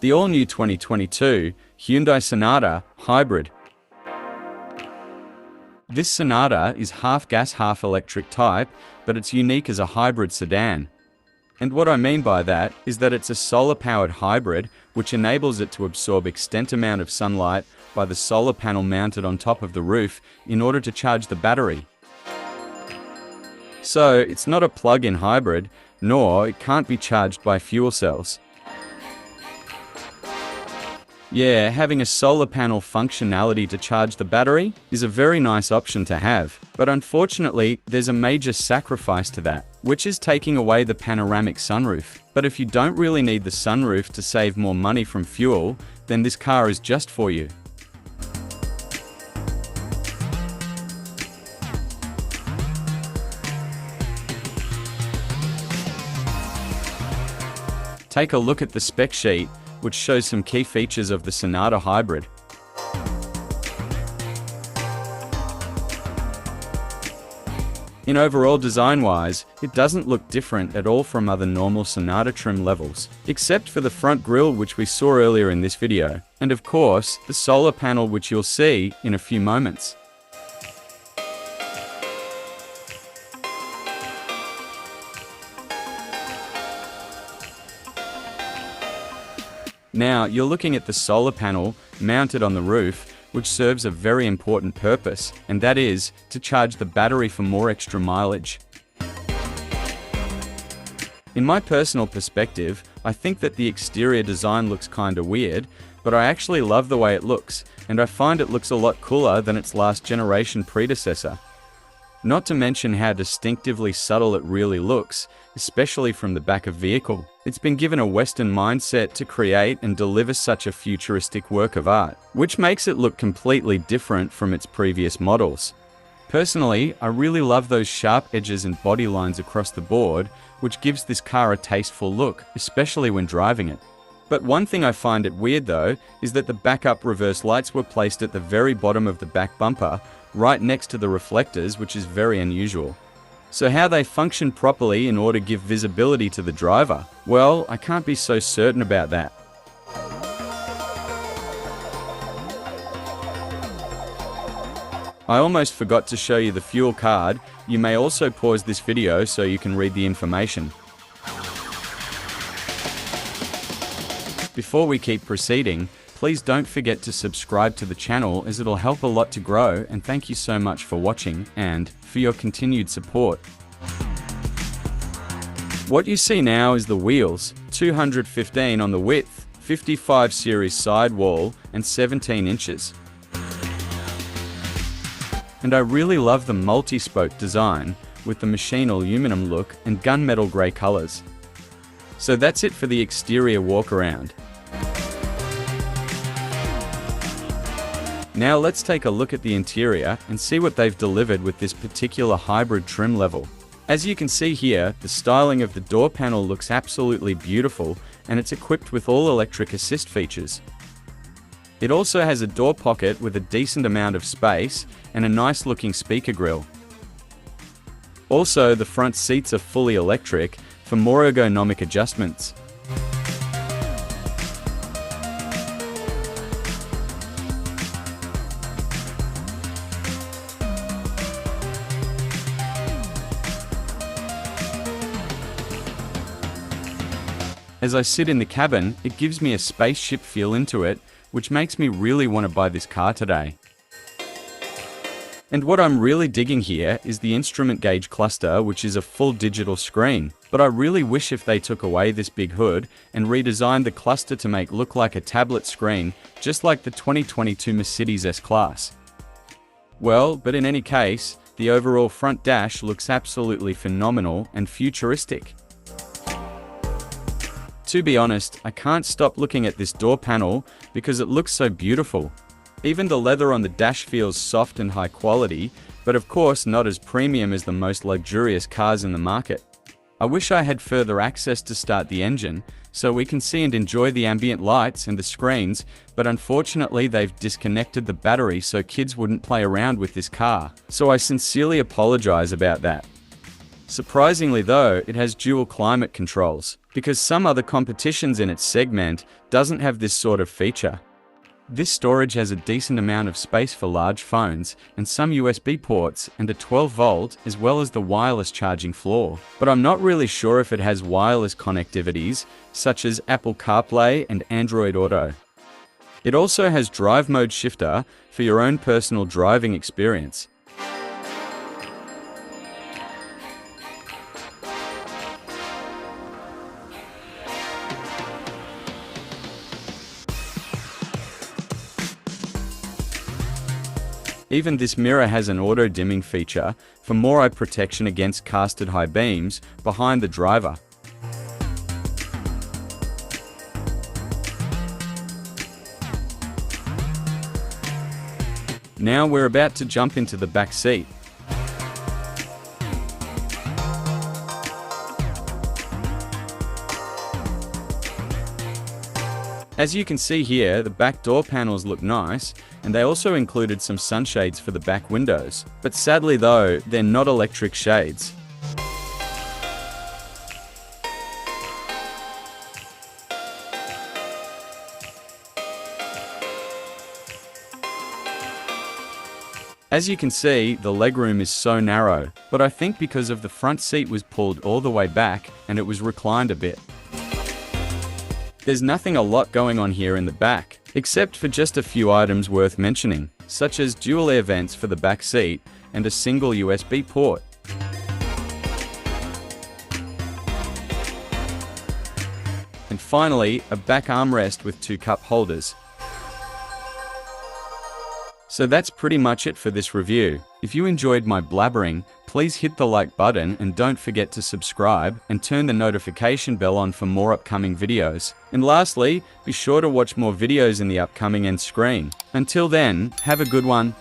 the all-new 2022 Hyundai Sonata Hybrid. This Sonata is half gas, half electric type, but it's unique as a hybrid sedan. And what I mean by that is that it's a solar-powered hybrid, which enables it to absorb extent amount of sunlight by the solar panel mounted on top of the roof in order to charge the battery. So it's not a plug-in hybrid, nor it can't be charged by fuel cells. Yeah, having a solar panel functionality to charge the battery is a very nice option to have, but unfortunately there's a major sacrifice to that, which is taking away the panoramic sunroof. But if you don't really need the sunroof to save more money from fuel, then this car is just for you. Take a look at the spec sheet, which shows some key features of the Sonata Hybrid. In overall design-wise, it doesn't look different at all from other normal Sonata trim levels, except for the front grille which we saw earlier in this video, and of course, the solar panel which you'll see in a few moments. Now, you're looking at the solar panel mounted on the roof, which serves a very important purpose, and that is to charge the battery for more extra mileage. In my personal perspective, I think that the exterior design looks kinda weird, but I actually love the way it looks, and I find it looks a lot cooler than its last generation predecessor. Not to mention how distinctively subtle it really looks, especially from the back of vehicle. It's been given a Western mindset to create and deliver such a futuristic work of art, which makes it look completely different from its previous models. Personally, I really love those sharp edges and body lines across the board, which gives this car a tasteful look, especially when driving it. But one thing I find it weird though, is that the backup reverse lights were placed at the very bottom of the back bumper, right next to the reflectors, which is very unusual. So how they function properly in order to give visibility to the driver? Well, I can't be so certain about that. I almost forgot to show you the fuel card. You may also pause this video so you can read the information. Before we keep proceeding, please don't forget to subscribe to the channel as it'll help a lot to grow, and thank you so much for watching and for your continued support. What you see now is the wheels, 215 on the width, 55 series sidewall and 17 inches. And I really love the multi-spoke design with the machine aluminum look and gunmetal grey colours. So that's it for the exterior walk around. Now let's take a look at the interior and see what they've delivered with this particular hybrid trim level. As you can see here, the styling of the door panel looks absolutely beautiful, and it's equipped with all electric assist features. It also has a door pocket with a decent amount of space and a nice looking speaker grille. Also, the front seats are fully electric for more ergonomic adjustments. As I sit in the cabin, it gives me a spaceship feel into it, which makes me really want to buy this car today. And what I'm really digging here is the instrument gauge cluster, which is a full digital screen. But I really wish if they took away this big hood and redesigned the cluster to make look like a tablet screen, just like the 2022 Mercedes S-Class. Well, but in any case, the overall front dash looks absolutely phenomenal and futuristic. To be honest, I can't stop looking at this door panel because it looks so beautiful. Even the leather on the dash feels soft and high quality, but of course not as premium as the most luxurious cars in the market. I wish I had further access to start the engine, so we can see and enjoy the ambient lights and the screens, but unfortunately they've disconnected the battery so kids wouldn't play around with this car. So I sincerely apologize about that. Surprisingly though, it has dual climate controls, because some other competitions in its segment doesn't have this sort of feature. This storage has a decent amount of space for large phones and some USB ports and a 12-volt as well as the wireless charging floor. But I'm not really sure if it has wireless connectivities such as Apple Carplay and Android Auto. It also has drive mode shifter for your own personal driving experience. Even this mirror has an auto-dimming feature for more eye protection against casted high beams behind the driver. Now we're about to jump into the back seat. As you can see here, the back door panels look nice, and they also included some sunshades for the back windows. But sadly though, they're not electric shades. As you can see, the legroom is so narrow, but I think because of the front seat was pulled all the way back and it was reclined a bit. There's nothing a lot going on here in the back, except for just a few items worth mentioning, such as dual air vents for the back seat and a single USB port. And finally, a back armrest with 2 cup holders. So that's pretty much it for this review. If you enjoyed my blabbering, please hit the like button and don't forget to subscribe and turn the notification bell on for more upcoming videos. And lastly, be sure to watch more videos in the upcoming end screen. Until then, have a good one.